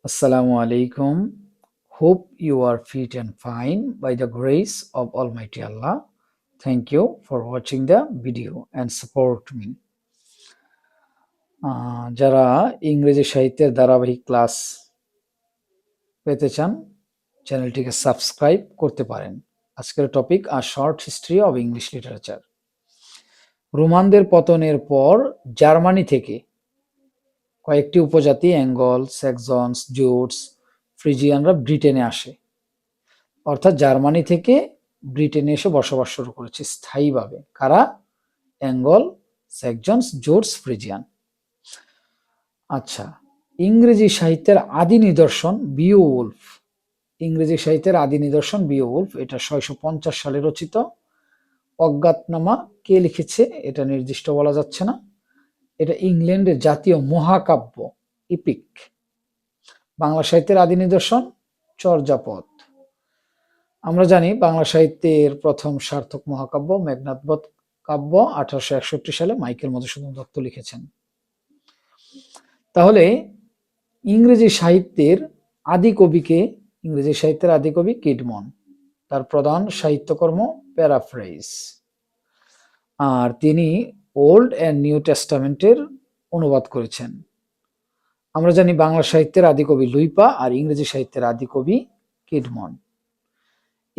Assalamu alaikum. Hope you are fit and fine by the grace of Almighty Allah. Thank you for watching the video and support me. যারা ইংরেজি সাহিত্যের ধারাবাহিক class পেতে চান চ্যানেলটিকে subscribe করতে পারেন। আজকের topic short history of English literature. রোমানদের পতনের পর জার্মানি থেকে কয়েকটি উপজাতি অ্যাঙ্গল, স্যাক্সনস, জুটস, ফ্রিজিয়ানরা ব্রিটেনে আসে। অর্থাৎ জার্মানি থেকে ব্রিটেনে এসে বসবাস শুরু করেছে স্থায়ীভাবে। কারা? Angle, Saxons, Jutes, Frisian. আচ্ছা, ইংরেজি সাহিত্যের আদি নিদর্শন বিওউলফ। ইংরেজি সাহিত্যের আদি নিদর্শন বিওউলফ। এটা 650 সালে রচিত। অজ্ঞাতনামা কে লিখেছে এটা নির্দিষ্ট বলা যাচ্ছে না। এটা ইংল্যান্ডের জাতীয় মহাকাব্য, ইপিক। বাংলা সাহিত্যের আদি নিদর্শন চর্যাপদ। আমরা জানি বাংলা সাহিত্যের প্রথম সার্থক মহাকাব্য মেঘনাদবধ কাব্য 1861 সালে মাইকেল মধুসূদন দত্ত লিখেছেন। তাহলে ইংরেজি সাহিত্যের আদি কবিকে? ইংরেজি সাহিত্যের আদি কবি কিডমন। তার প্রধান সাহিত্যকর্ম প্যারাফ্রেজ। আর তিনি ওল্ড অ্যান্ড নিউ টেস্টামেন্টের অনুবাদ করেছেন। আমরা জানি বাংলা সাহিত্যের আদি কবি লুইপা আর ইংরেজি সাহিত্যের আদি কবি কিডমন।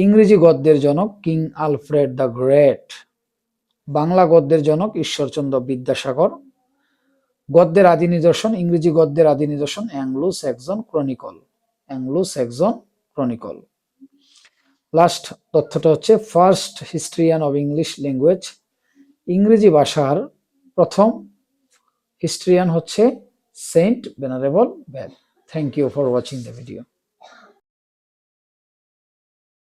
ইংরেজি গদ্যের জনক King Alfred the Great. Bangla গদ্যের জনক ঈশ্বরচন্দ্র বিদ্যাসাগর। গদ্যের আদি নিদর্শন, ইংরেজি গদ্যের আদি নিদর্শন Anglo Saxon chronicle. Anglo Saxon chronicle. Last তথ্যটা হচ্ছে first historian of English language. ইংরেজি ভাষার প্রথম হিস্ট্রিয়ান হচ্ছে saint venerable Bede. Thank you for watching the video.